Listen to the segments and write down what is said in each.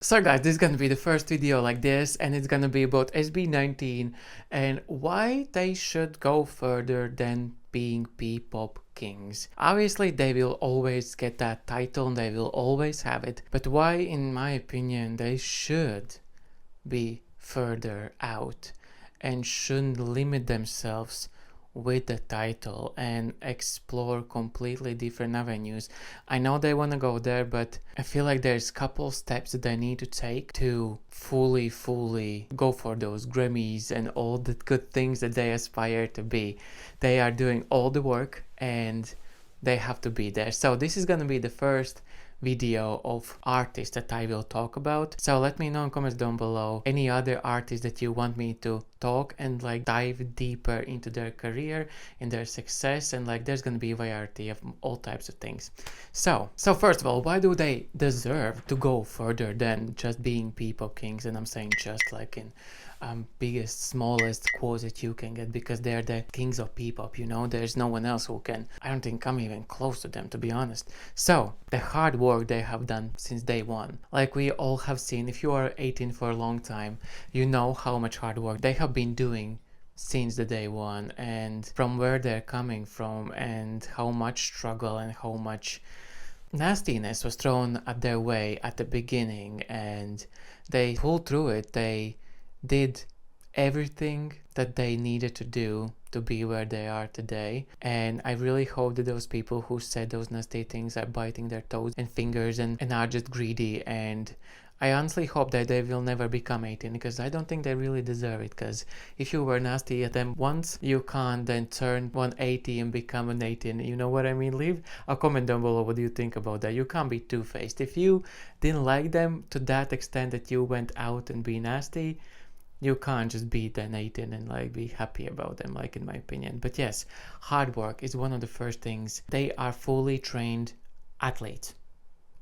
So guys, this is gonna be the first video like this, and it's gonna be about SB19 and why they should go further than being P-pop kings. Obviously they will always get that title and they will always have it, but why, in my opinion, they should be further out and shouldn't limit themselves with the title and explore completely different avenues. I know they want to go there, but I feel like there's a couple steps that they need to take to fully go for those Grammys and all the good things that they aspire to be. They are doing all the work and they have to be there. So this is gonna be the first video of artists that I will talk about. So let me know in comments down below any other artists that you want me to talk and like dive deeper into their career, in their success, and like there's gonna be a variety of all types of things. So first of all, why do they deserve to go further than just being P-pop kings? And I'm saying just like in biggest, smallest quotes that you can get, because they're the kings of P-pop, you know, there's no one else who can, I don't think, come even close to them, to be honest. So the hard work they have done since day one, like we all have seen, if you are 18 for a long time, you know how much hard work they have been doing since the day one, and from where they're coming from, and how much struggle and how much nastiness was thrown at their way at the beginning, and they pulled through it. They did everything that they needed to do to be where they are today, and I really hope that those people who said those nasty things are biting their toes and fingers and are just greedy, and I honestly hope that they will never become 18, because I don't think they really deserve it, because if you were nasty at them once, you can't then turn 180 and become an 18, you know what I mean? Leave a comment down below what do you think about that. You can't be two-faced. If you didn't like them to that extent that you went out and be nasty, you can't just beat an 18 and like be happy about them, like, in my opinion. But yes, hard work is one of the first things. They are fully trained athletes,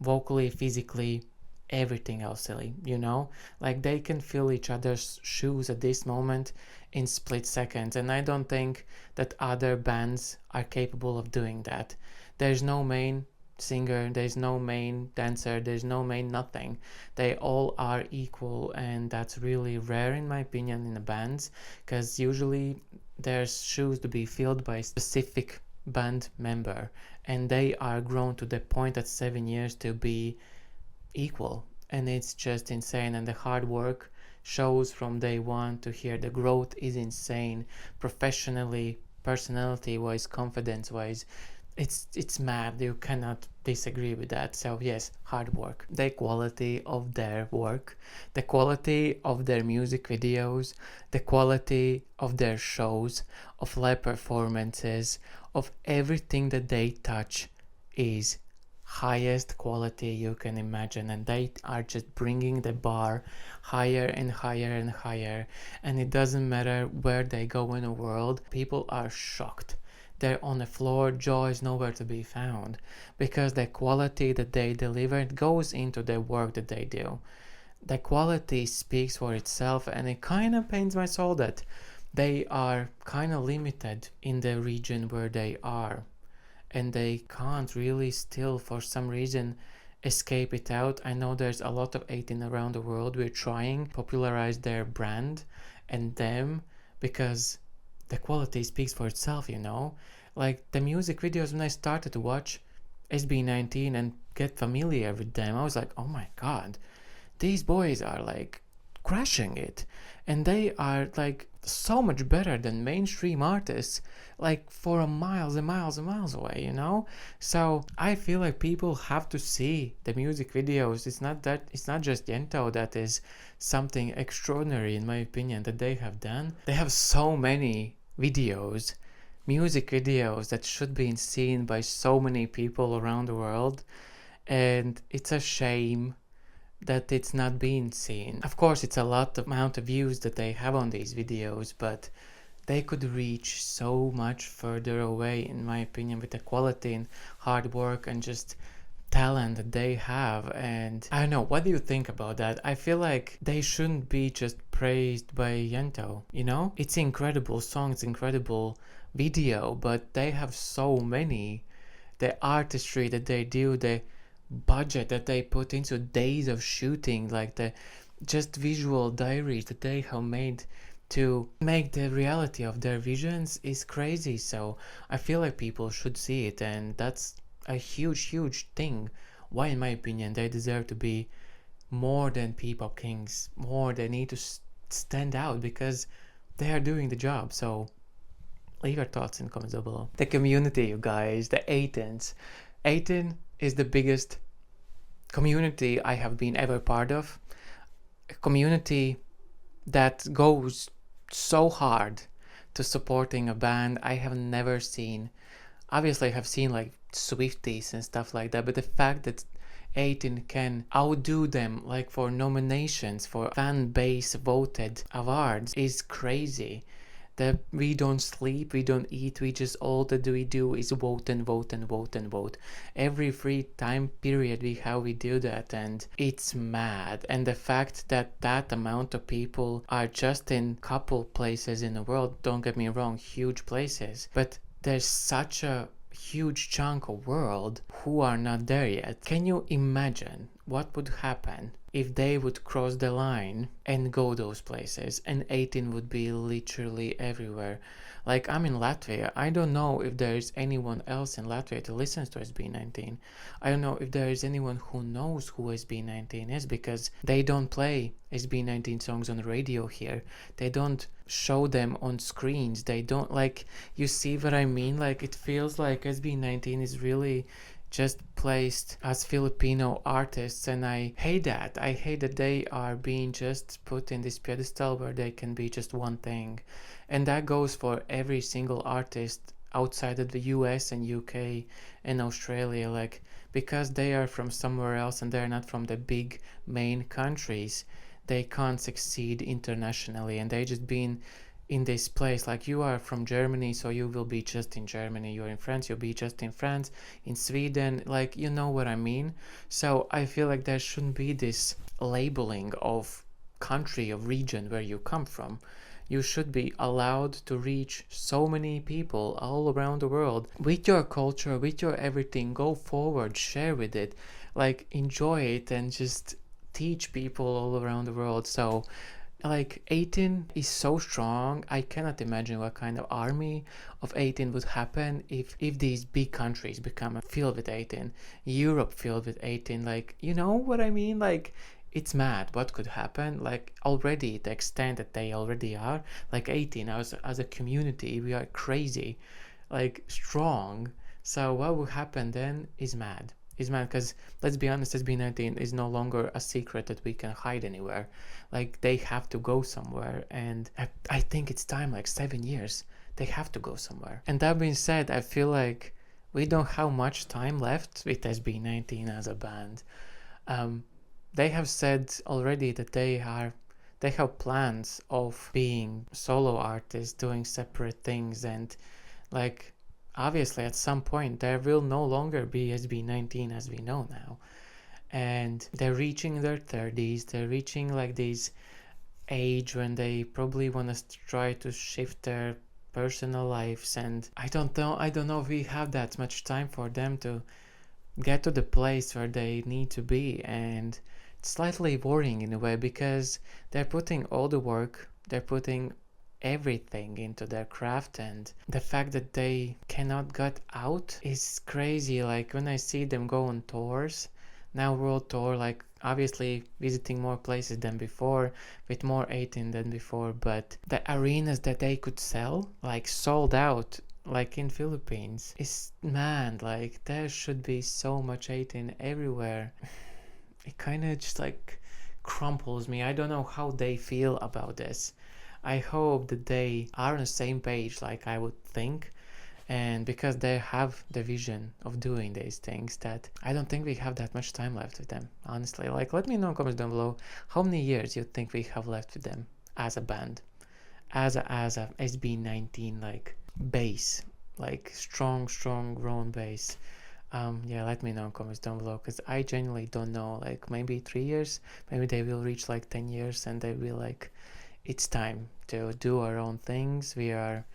vocally, physically, everything else, silly, you know, like they can fill each other's shoes at this moment in split seconds, and I don't think that other bands are capable of doing that. There's no main singer, there's no main dancer, there's no main nothing. They all are equal, and that's really rare in my opinion in the bands, because usually there's shoes to be filled by a specific band member, and they are grown to the point at 7 years to be equal, and it's just insane. And the hard work shows from day one to here. The growth is insane, professionally, personality wise, confidence wise. It's mad. You cannot disagree with that. So yes, hard work, the quality of their work, the quality of their music videos, the quality of their shows, of live performances, of everything that they touch is highest quality you can imagine, and they are just bringing the bar higher and higher and higher. And it doesn't matter where they go in the world, people are shocked. They're on the floor, jaw is nowhere to be found, because the quality that they deliver goes into the work that they do. The quality speaks for itself, and it kind of pains my soul that they are kind of limited in the region where they are, and they can't really still, for some reason, escape it out. I know there's a lot of 18 around the world. We're trying to popularize their brand and them, because the quality speaks for itself, you know? Like the music videos, when I started to watch SB19 and get familiar with them, I was like, oh my god, these boys are like crushing it, and they are like so much better than mainstream artists, like for miles and miles and miles away, you know? So I feel like people have to see the music videos. It's not just Yento that is something extraordinary, in my opinion, that they have done. They have so many videos, music videos, that should be seen by so many people around the world, and it's a shame that it's not being seen. Of course, it's a lot of amount of views that they have on these videos, but they could reach so much further away, in my opinion, with the quality and hard work and just talent that they have. And I don't know, what do you think about that? I feel like they shouldn't be just praised by Yento, you know? It's incredible song, it's incredible video, but they have so many. The artistry that they do, the budget that they put into days of shooting, like the just visual diaries that they have made to make the reality of their visions is crazy. So I feel like people should see it, and that's a huge thing. Why, in my opinion, they deserve to be more than P-pop kings, more they need to stand out because they are doing the job. So leave your thoughts in the comments down below. The community, you guys, the 18s. 18 is the biggest community I have been ever part of. A community that goes so hard to supporting a band I have never seen. Obviously I have seen like Swifties and stuff like that, but the fact that 18 can outdo them like for nominations for fan base voted awards is crazy. That we don't sleep, we don't eat, we just all that we do is vote and vote and vote and vote. Every free time period we have, we do that, and it's mad. And the fact that that amount of people are just in couple places in the world, don't get me wrong, huge places, but there's such a huge chunk of world who are not there yet. Can you imagine what would happen if they would cross the line and go those places, and 18 would be literally everywhere? Like, I'm in Latvia. I don't know if there is anyone else in Latvia to listen to SB19. I don't know if there is anyone who knows who SB19 is, because they don't play SB19 songs on the radio here. They don't show them on screens. They don't, like, you see what I mean? Like, it feels like SB19 is really just placed as Filipino artists, and I hate that. I hate that they are being just put in this pedestal where they can be just one thing. And that goes for every single artist outside of the US and UK and Australia, like, because they are from somewhere else and they're not from the big main countries, they can't succeed internationally, and they just been in this place. Like, you are from Germany, so you will be just in Germany. You're in France, you'll be just in France. In Sweden, like, you know what I mean? So I feel like there shouldn't be this labeling of country, of region where you come from. You should be allowed to reach so many people all around the world with your culture, with your everything. Go forward, share with it, like, enjoy it, and just teach people all around the world. So like, 18 is so strong. I cannot imagine what kind of army of 18 would happen if these big countries become filled with 18. Europe filled with 18. Like, you know what I mean? Like, it's mad what could happen. Like, already the extent that they already are, like 18 as a community, we are crazy, like, strong. So what will happen then is mad. Is mad, because let's be honest, SB19 is no longer a secret that we can hide anywhere. Like, they have to go somewhere, and I think it's time, like 7 years. They have to go somewhere. And that being said, I feel like we don't have much time left with SB19 as a band. They have said already that they have plans of being solo artists, doing separate things, and like, obviously at some point there will no longer be SB19 as we know now. And they're reaching their 30s, they're reaching like this age when they probably want to try to shift their personal lives, and I don't know if we have that much time for them to get to the place where they need to be. And it's slightly worrying in a way, because they're putting all the work, they're putting everything into their craft, and the fact that they cannot get out is crazy. Like, when I see them go on tours now, world tour, like, obviously visiting more places than before, with more 18 than before, but the arenas that they could sell, like, sold out, like in Philippines, is, man, like, there should be so much 18 everywhere. It kind of just like crumples me. I don't know how they feel about this. I hope that they are on the same page, like I would think, and because they have the vision of doing these things, that I don't think we have that much time left with them, honestly. Like, let me know in comments down below how many years you think we have left with them as a band, as a SB19 like base, like strong grown base. Yeah, let me know in comments down below, because I genuinely don't know. Like, maybe 3 years, maybe they will reach like 10 years and they will like, it's time to do our own things. We are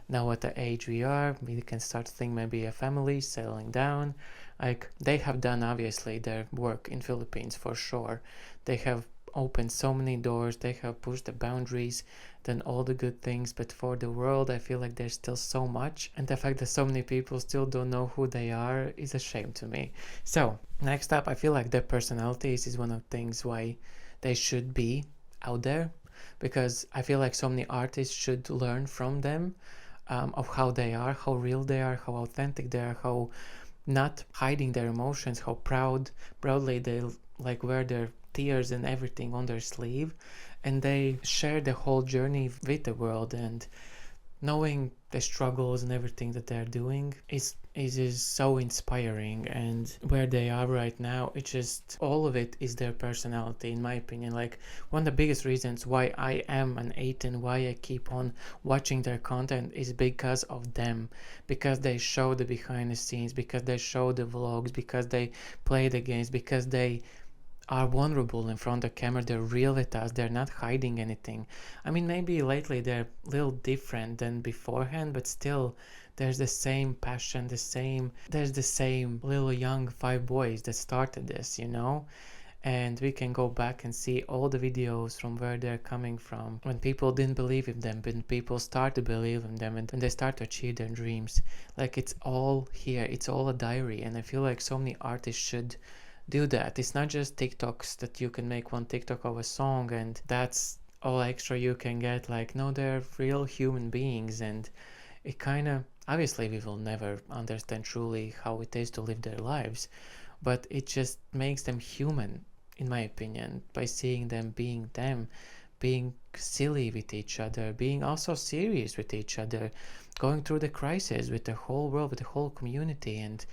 now at the age we are, we can start to think maybe a family settling down. Like, they have done obviously their work in Philippines for sure. They have opened so many doors, they have pushed the boundaries, done all the good things, but for the world I feel like there's still so much, and the fact that so many people still don't know who they are is a shame to me. So next up, I feel like their personalities is one of the things why they should be out there, because I feel like so many artists should learn from them, of how they are, how real they are, how authentic they are, how not hiding their emotions, how proudly they like wear their tears and everything on their sleeve, and they share the whole journey with the world. And knowing the struggles and everything that they're doing is so inspiring. And where they are right now, it's just all of it is their personality, in my opinion. Like, one of the biggest reasons why I am an 8 and why I keep on watching their content is because of them, because they show the behind the scenes, because they show the vlogs, because they play the games, because they are vulnerable in front of the camera. They're real with us, they're not hiding anything. I mean, maybe lately they're a little different than beforehand, but still there's the same passion, there's the same little young 5 boys that started this, and we can go back and see all the videos from where they're coming from, when people didn't believe in them, when people start to believe in them, and when they start to achieve their dreams. Like, it's all here, it's all a diary, and I feel like so many artists should do that. It's not just TikToks that you can make one TikTok of a song and that's all extra you can get. Like, no, they're real human beings, and it kind of, obviously we will never understand truly how it is to live their lives, but it just makes them human, in my opinion, by seeing them, being silly with each other, being also serious with each other, going through the crisis with the whole world, with the whole community, and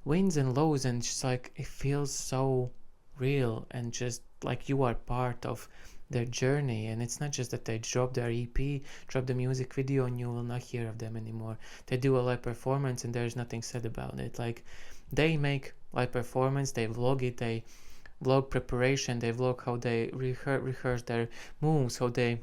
wins and lows, and just like it feels so real, and just like you are part of their journey. And it's not just that they drop their EP, drop the music video, and you will not hear of them anymore. They do a live performance and there's nothing said about it. Like, they make live performance, they vlog it, they vlog preparation, they vlog how they rehearse their moves, how they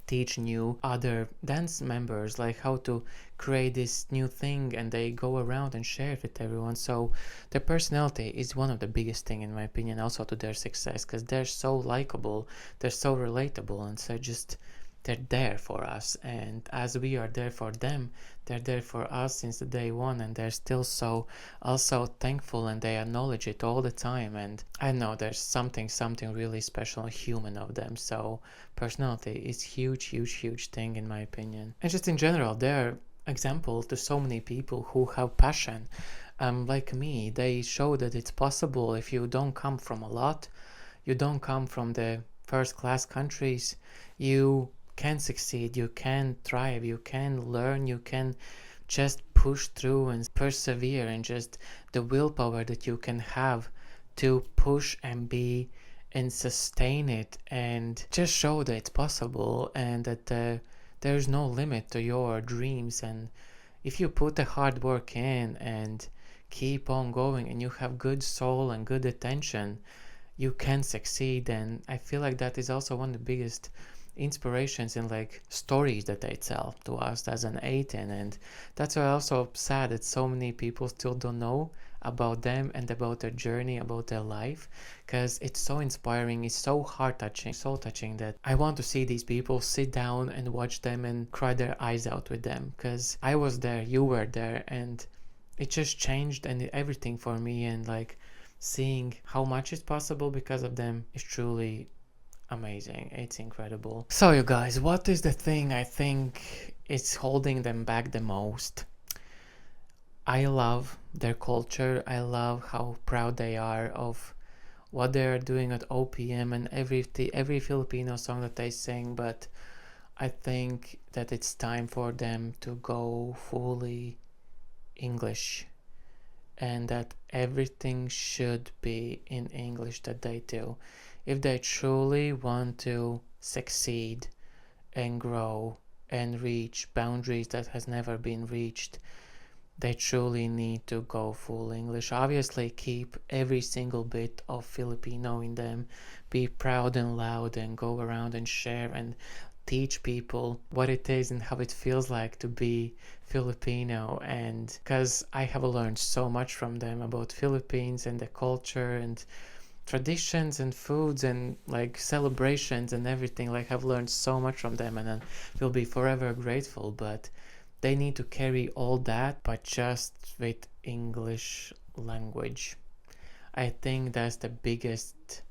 teach new other dance members like how to create this new thing, and they go around and share it with everyone. So their personality is one of the biggest thing, in my opinion, also to their success, because they're so likable, they're so relatable, and so just they're there for us. And as we are there for them, they're there for us since the day one, and they're still so also thankful, and they acknowledge it all the time. And I know there's something really special and human of them. So personality is huge thing, in my opinion. And just in general, they're example to so many people who have passion, like me. They show that it's possible if you don't come from a lot, you don't come from the first class countries, you can succeed, you can thrive, you can learn, you can just push through and persevere, and just the willpower that you can have to push and be and sustain it, and just show that it's possible, and that there's no limit to your dreams. And if you put the hard work in and keep on going, and you have good soul and good attention, you can succeed. And I feel like that is also one of the biggest inspirations in like stories that they tell to us as an 18. And that's why I'm also sad that so many people still don't know about them and about their journey, about their life, because it's so inspiring, it's so heart touching, so touching, that I want to see these people sit down and watch them and cry their eyes out with them, because I was there, you were there, and it just changed and everything for me. And like, seeing how much is possible because of them is truly amazing. It's incredible. So you guys, what is the thing I think is holding them back the most? I love their culture. I love how proud they are of what they're doing at OPM and every Filipino song that they sing, but I think that it's time for them to go fully English, and that everything should be in English that they do. If they truly want to succeed and grow and reach boundaries that has never been reached, they truly need to go full English. Obviously, keep every single bit of Filipino in them. Be proud and loud and go around and share and teach people what it is and how it feels like to be Filipino. And because I have learned so much from them about Philippines and the culture and traditions and foods and like celebrations and everything. Like I've learned so much from them, and I will be forever grateful. But they need to carry all that, but just with English language. I think that's the biggest,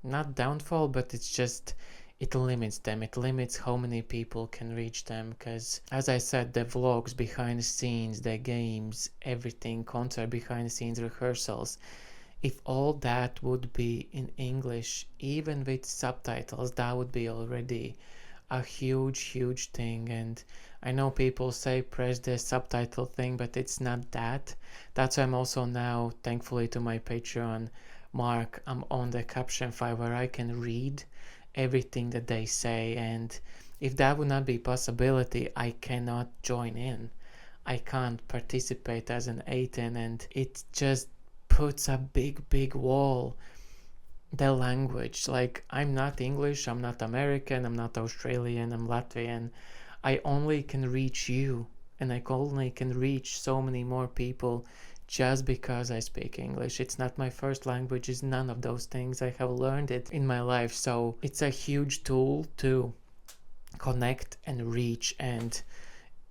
not downfall, but it's just, it limits them. It limits how many people can reach them. Because as I said, the vlogs behind the scenes, the games, everything, concert behind the scenes, rehearsals, if all that would be in English, even with subtitles, that would be already a huge thing. And I know people say press the subtitle thing, but it's not that. That's why I'm also now, thankfully to my Patreon mark, I'm on the caption file where I can read everything that they say. And if that would not be a possibility, I cannot join in. I can't participate as an 18, and it just puts a big wall. The language, like I'm not English, I'm not American, I'm not Australian, I'm Latvian. I only can reach you, and I only can reach so many more people just because I speak English. It's not my first language, it's none of those things. I have learned it in my life, so it's a huge tool to connect and reach. And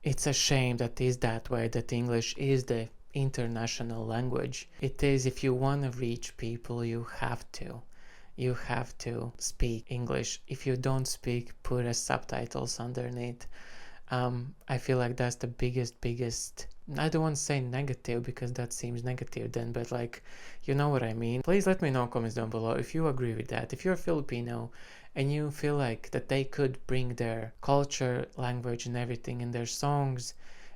it's a shame that is that way, that English is the international language. It is. If you want to reach people, you have to speak English. If you don't speak, put a subtitles underneath. I feel like that's the biggest, I don't want to say negative because that seems negative then, but like, you know what I mean. Please let me know in comments down below if you agree with that. If you're Filipino and you feel like that they could bring their culture, language and everything in their songs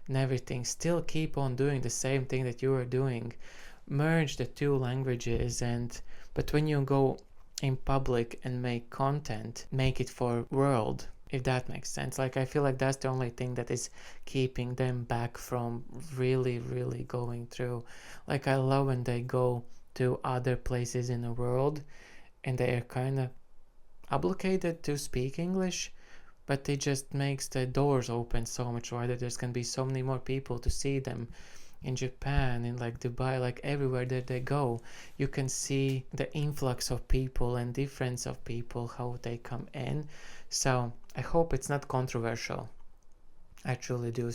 and everything, still keep on doing the same thing that you are doing, merge the two languages. And but when you go in public and make content, make it for world, if that makes sense. Like I feel like that's the only thing that is keeping them back from really going through. Like I love when they go to other places in the world and they are kind of obligated to speak English, but it just makes the doors open so much wider. There's gonna be so many more people to see them in Japan, in like Dubai, like everywhere that they go. You can see the influx of people and difference of people, how they come in. So I hope it's not controversial. I truly do.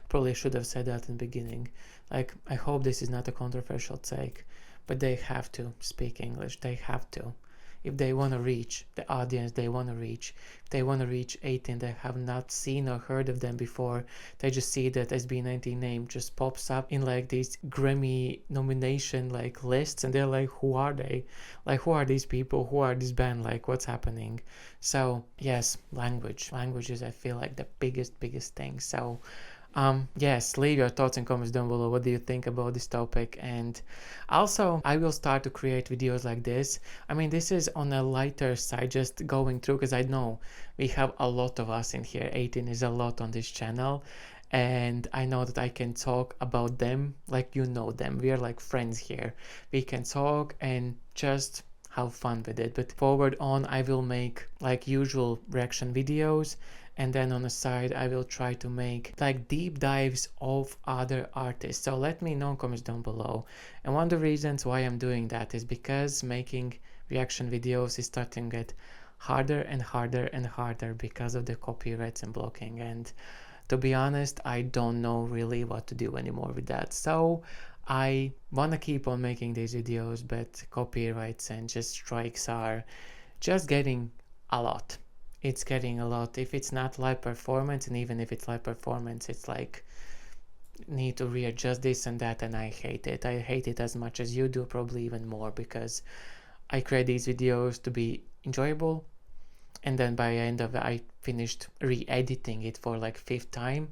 Probably should have said that in the beginning. Like I hope this is not a controversial take, but they have to speak English. They have to. If they want to reach the audience they want to reach, if they want to reach 18 that have not seen or heard of them before, they just see that SB19 name just pops up in like these Grammy nomination like lists, and they're like, who are they? Like, who are these people? Who are this band? Like, what's happening? So yes, language is, I feel like, the biggest thing. So yes, leave your thoughts and comments down below. What do you think about this topic? And also, I will start to create videos like this. I mean, this is on a lighter side, just going through, because I know we have a lot of us in here. 18 is a lot on this channel, and I know that I can talk about them like you know them. We are like friends here. We can talk and just have fun with it. But forward on, I will make like usual reaction videos, and then on the side I will try to make like deep dives of other artists. So let me know in comments down below. And one of the reasons why I'm doing that is because making reaction videos is starting to get harder and harder because of the copyrights and blocking. And to be honest, I don't know really what to do anymore with that. So I want to keep on making these videos, but copyrights and just strikes are just getting a lot. It's getting a lot. If it's not live performance, and even if it's live performance, it's like need to readjust this and that, and I hate it. I hate it as much as you do, probably even more, because I create these videos to be enjoyable, and then by the end of it, I finished re-editing it for like 5th time.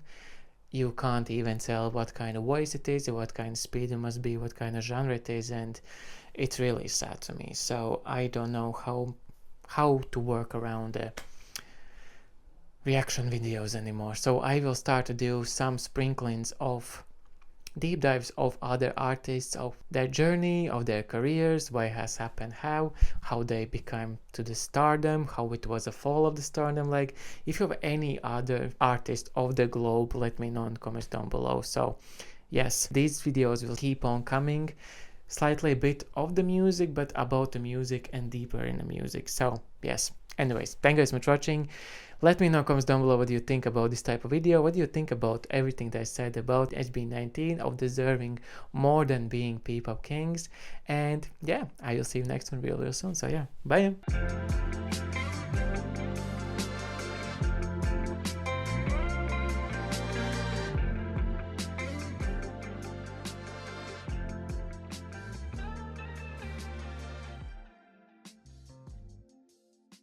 You can't even tell what kind of voice it is, what kind of speed it must be, what kind of genre it is, and it's really sad to me. So I don't know how to work around the reaction videos anymore. So I will start to do some sprinklings of deep dives of other artists, of their journey, of their careers, why it has happened, how they became to the stardom, how it was a fall of the stardom. Like, if you have any other artist of the globe, let me know in the comments down below. So yes, these videos will keep on coming, slightly a bit of the music, but about the music and deeper in the music. So yes, anyways, thank you guys so much for watching. Let me know in the comments down below what do you think about this type of video. What do you think about everything that I said about SB19, of deserving more than being P-pop kings. And yeah, I will see you next one real soon. So yeah, bye.